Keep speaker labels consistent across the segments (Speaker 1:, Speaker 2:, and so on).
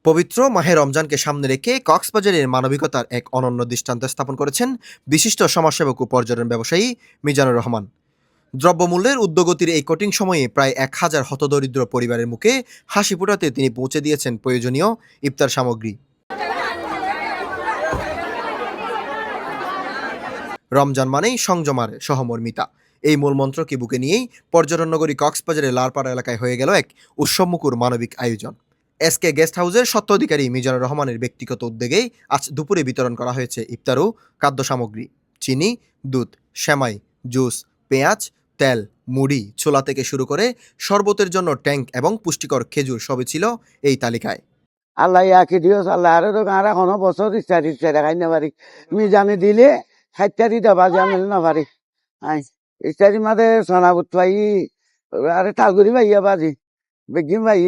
Speaker 1: পবিত্র মাহে রমজানকে সামনে রেখে কক্সবাজারের মানবিকতার এক অনন্য দৃষ্টান্ত স্থাপন করেছেন বিশিষ্ট সমাজসেবক ও পর্যটন ব্যবসায়ী মিজানুর রহমান। দ্রব্যমূল্যের ঊর্ধ্বগতির এই কঠিন সময়ে প্রায় ১,০০০ হতদরিদ্র পরিবারের মুখে হাসি ফোটাতে তিনি পৌঁছে দিয়েছেন প্রয়োজনীয় ইফতার সামগ্রী। রমজান মানেই সংযমার সহমর্মিতা, এই মূলমন্ত্রকে বুকে নিয়েই পর্যটন নগরী কক্সবাজারের লারপাড়া এলাকায় হয়ে গেল এক উৎসবমুখর মানবিক আয়োজন। এসকে গেস্ট হাউসের স্বত্বাধিকারী মিজানুর রহমানের ব্যক্তিগত উদ্যোগেই আজ দুপুরে বিতরণ করা হয়েছে ইফতার ও খাদ্য সামগ্রী। চিনি, দুধ, সেমাই, জুস, পেঁয়াজ, তেল, মুড়ি, ছোলা থেকে শুরু করে শরবতের জন্য ট্যাঙ্ক এবং পুষ্টিকর খেজুর সবই ছিল এই তালিকায়।
Speaker 2: আল্লাহ ইয়াকে দিওস আল্লাহ আরো তো গাঁরা কোনো বছর ইচ্ছা খাই না পারি মিজানে দিলে খাইতে দিতে বাজে আমি না পারি ইত্যাদি মাঝে সোনাবুত ভাই আরে টাগুরি ভাইয়া বাজি বেগিম ভাই।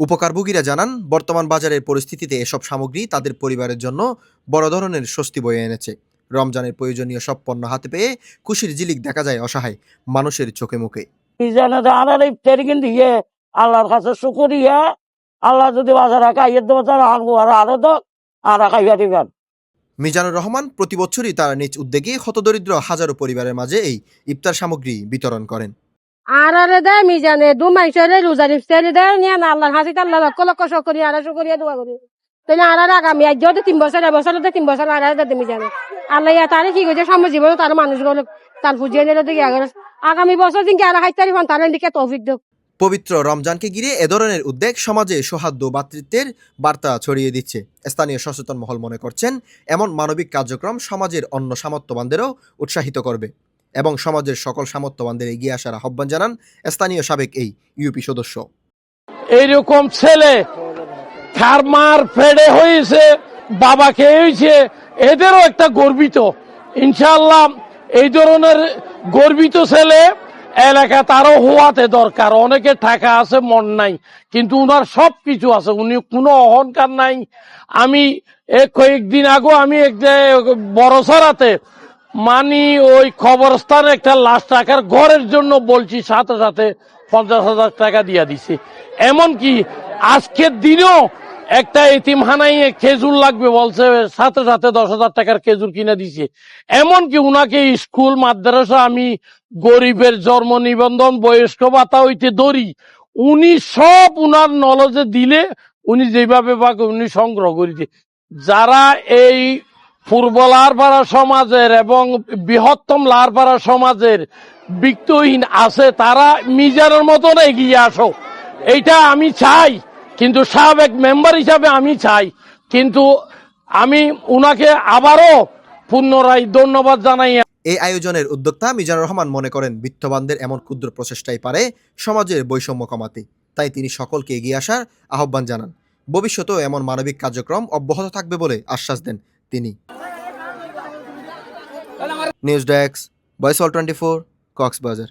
Speaker 1: উপকারভোগীরা জানান, বর্তমান বাজারের পরিস্থিতিতে এসব সামগ্রী তাদের পরিবারের জন্য বড় ধরনের স্বস্তি বয়ে এনেছে। রমজানের প্রয়োজনীয় সব পণ্য হাতে পেয়ে খুশির ঝিলিক দেখা যায় অসহায় মানুষের চোখে মুখে।
Speaker 2: কিন্তু আল্লাহর কাছে শুকরিয়া, আল্লাহ যদি বাজার খাইয়ের দেবো আরো তো আর খাইয়া দিবেন।
Speaker 1: মিজানুর রহমান প্রতি বছরই তার নিজ উদ্যোগে হতদরিদ্র হাজারো পরিবারের মাঝে এই ইফতার সামগ্রী বিতরণ করেন।
Speaker 3: আর দেয় মিজানে দু মাইসরে রোজার ইফতারি দেয় নিয়ে না আল্লাহর হাসিতে আল্লাহ লক্ষ লক্ষ শুকরিয়া আর শুকরিয়া দোয়া করি। তাই আর আগামী আজ যদি 3 বছর এবছর 3 বছর আর দিতে মিজানে আল্লাহ তারে কি করছে সময় জীবন তার মানুষগুলো তার ফুজিয়ে নিলে দেখি আগামী বছর দিন আর হাইতারি হন তার দিকে তৌফিক দেব।
Speaker 1: পবিত্র রমজানকে ঘিরে এ ধরনের উদ্যোগ সমাজে সৌহার্দ্য ভ্রাতৃত্বের বার্তা ছড়িয়ে দিচ্ছে। স্থানীয় সচেতন মহল মনে করছেন, এমন মানবিক কার্যক্রম সমাজের অন্য সামর্থ্যবানদেরও উৎসাহিত করবে এবং সমাজের সকল সামর্থ্যবানদের এগিয়ে আসার আহ্বান জানান স্থানীয় সাবেক এই ইউপি সদস্য।
Speaker 4: এইরকম ছেলে খারমার ফেডে হয়েছে, বাবাকে হয়েছে, এদেরও একটা গর্বিত, ইনশাআল্লাহ এই ধরনের গর্বিত ছেলে এলাকা তারও হওয়াতে দরকার। অনেকে টাকা আছে মন নাই, কিন্তু উনার সব কিছু আছে, উনি কোনো অহংকার নাই। আমি কয়েকদিন আগে আমি এক বড় সারাতে ওই খবরস্থানে একটা লাশ টাকার ঘরের জন্য বলছি, সাথে সাথে 50,000 টাকা দিয়া দিছি। এমনকি আজকের দিনেও একটা এতিমখানায় খেজুর লাগবে বলছে, সাথে সাথে 10,000 টাকার খেজুর কিনে দিছে। এমনকি উনাকে স্কুল মাদ্রাসা আমি গরিবের জন্ম নিবন্ধন বয়স্ক ভাতা হইতে ধরি উনি সব উনার নলেজে দিলে উনি যেভাবে উনি সংগ্রহ করিতে। যারা এই পূর্ব লারপাড়া সমাজের এবং বৃহত্তম লারপাড়া সমাজের বিত্তহীন আছে তারা মিজানের মতন এগিয়ে আসো, এইটা আমি চাই। কিন্তু সাবেক মেম্বার হিসাবে আমি চাই, কিন্তু আমি উনাকে আবারও পুনরায় ধন্যবাদ জানাই।
Speaker 1: এই আয়োজনের উদ্যোক্তা মিজানুর রহমান মনে করেন, বিত্তবানদের এমন ক্ষুদ্র প্রচেষ্টাই পারে সমাজের বৈষম্য কমাতে। তাই তিনি সকলকে এগিয়ে আসার আহ্বান জানান। ভবিষ্যতেও এমন মানবিক কার্যক্রম অব্যাহত থাকবে বলে আশ্বাস দেন তিনি। News desk, voice all 24, Cox's Bazar.